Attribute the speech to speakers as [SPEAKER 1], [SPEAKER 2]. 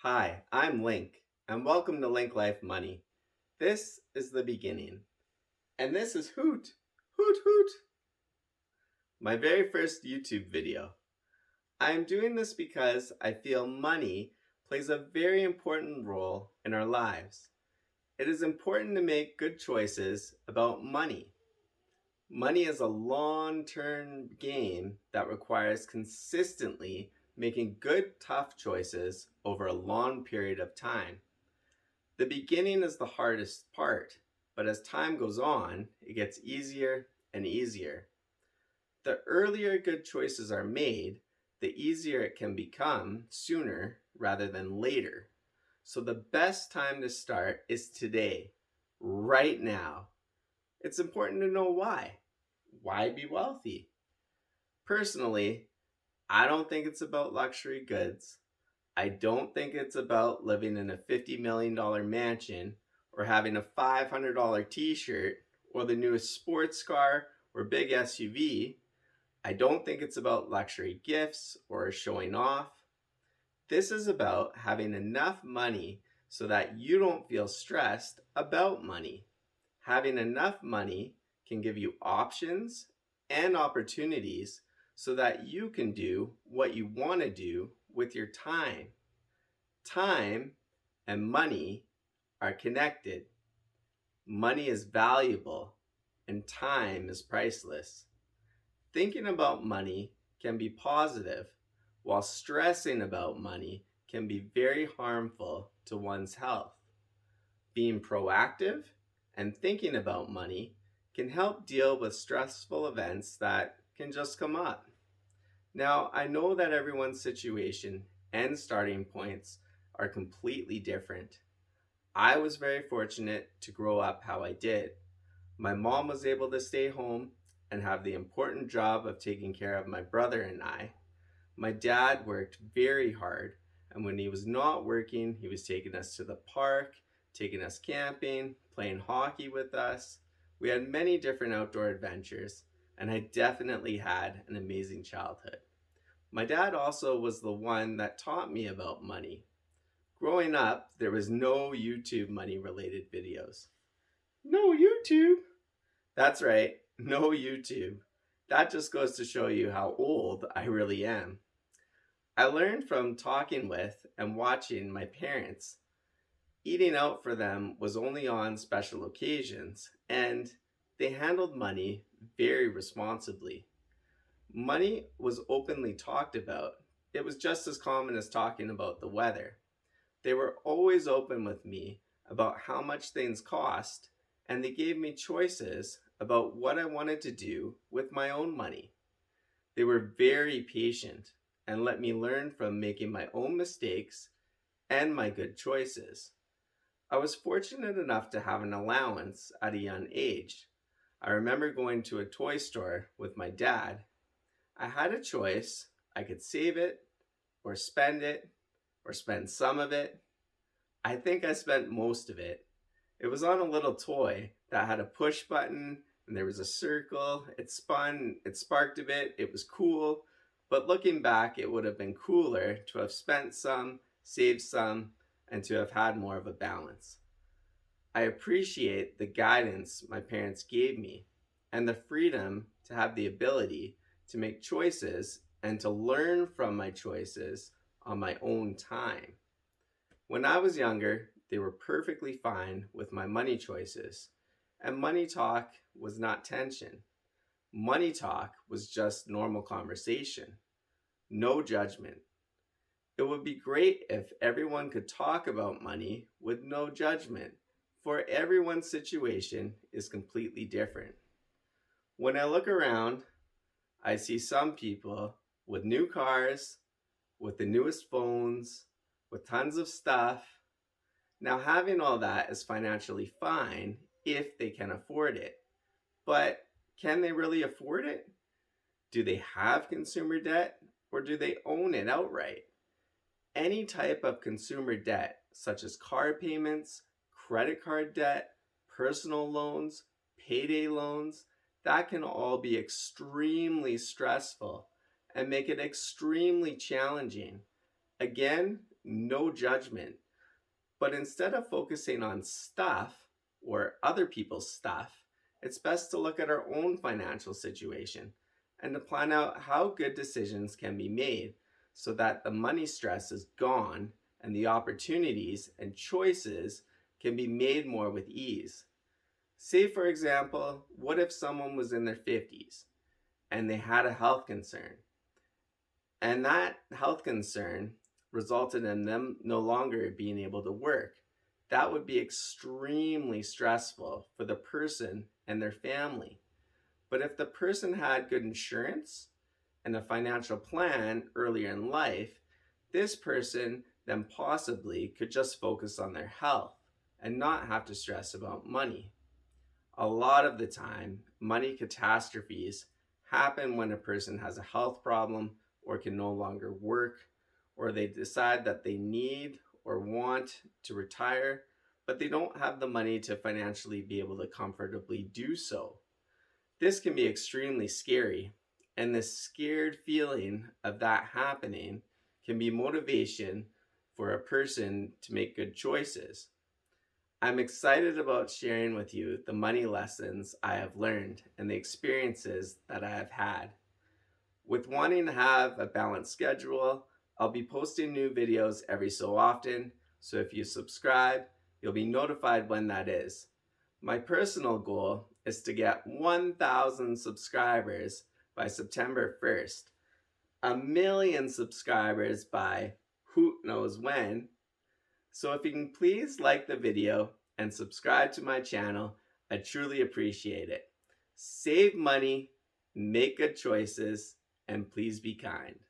[SPEAKER 1] Hi, I'm Link, and welcome to Link Life Money. This is the beginning, and this is Hoot! Hoot Hoot! My very first YouTube video. I am doing this because I feel money plays a very important role in our lives. It is important to make good choices about money. Money is a long-term game that requires consistently making good, tough choices over a long period of time. The beginning is the hardest part, but as time goes on, it gets easier and easier. The earlier good choices are made, the easier it can become sooner rather than later. So the best time to start is today, right now. It's important to know why. Why be wealthy? Personally, I don't think it's about luxury goods. I don't think it's about living in a $50 million mansion or having a $500 t-shirt or the newest sports car or big SUV. I don't think it's about luxury gifts or showing off. This is about having enough money so that you don't feel stressed about money. Having enough money can give you options and opportunities so that you can do what you want to do with your time. Time and money are connected. Money is valuable and time is priceless. Thinking about money can be positive, while stressing about money can be very harmful to one's health. Being proactive and thinking about money can help deal with stressful events that can just come up. Now, I know that everyone's situation and starting points are completely different. I was very fortunate to grow up how I did. My mom was able to stay home and have the important job of taking care of my brother and I. My dad worked very hard, and when he was not working, he was taking us to the park, taking us camping, playing hockey with us. We had many different outdoor adventures, and I definitely had an amazing childhood. My dad also was the one that taught me about money. Growing up, there was no YouTube money related videos. No YouTube? That's right, no YouTube. That just goes to show you how old I really am. I learned from talking with and watching my parents. Eating out for them was only on special occasions, and they handled money very responsibly. Money was openly talked about. It was just as common as talking about the weather. They were always open with me about how much things cost, and they gave me choices about what I wanted to do with my own money. They were very patient and let me learn from making my own mistakes and my good choices. I was fortunate enough to have an allowance at a young age. I remember going to a toy store with my dad. I had a choice. I could save it or spend some of it. I think I spent most of it. It was on a little toy that had a push button and there was a circle. It spun, it sparked a bit, it was cool. But looking back, it would have been cooler to have spent some, saved some, and to have had more of a balance. I appreciate the guidance my parents gave me and the freedom to have the ability to make choices and to learn from my choices on my own time. When I was younger, they were perfectly fine with my money choices, and money talk was not tension. Money talk was just normal conversation, no judgment. It would be great if everyone could talk about money with no judgment, for everyone's situation is completely different. When I look around, I see some people with new cars, with the newest phones, with tons of stuff. Now, having all that is financially fine if they can afford it. But can they really afford it? Do they have consumer debt or do they own it outright? Any type of consumer debt, such as car payments, credit card debt, personal loans, payday loans, that can all be extremely stressful and make it extremely challenging. Again, no judgment. But instead of focusing on stuff or other people's stuff, it's best to look at our own financial situation and to plan out how good decisions can be made so that the money stress is gone and the opportunities and choices can be made more with ease. Say, for example, what if someone was in their 50s and they had a health concern, and that health concern resulted in them no longer being able to work? That would be extremely stressful for the person and their family. But if the person had good insurance and a financial plan earlier in life, this person then possibly could just focus on their health and not have to stress about money. A lot of the time, money catastrophes happen when a person has a health problem or can no longer work, or they decide that they need or want to retire, but they don't have the money to financially be able to comfortably do so. This can be extremely scary, and the scared feeling of that happening can be motivation for a person to make good choices. I'm excited about sharing with you the money lessons I have learned and the experiences that I have had. With wanting to have a balanced schedule, I'll be posting new videos every so often, so if you subscribe, you'll be notified when that is. My personal goal is to get 1,000 subscribers by September 1st, 1,000,000 subscribers by who knows when. So if you can please like the video and subscribe to my channel, I truly appreciate it. Save money, make good choices, and please be kind.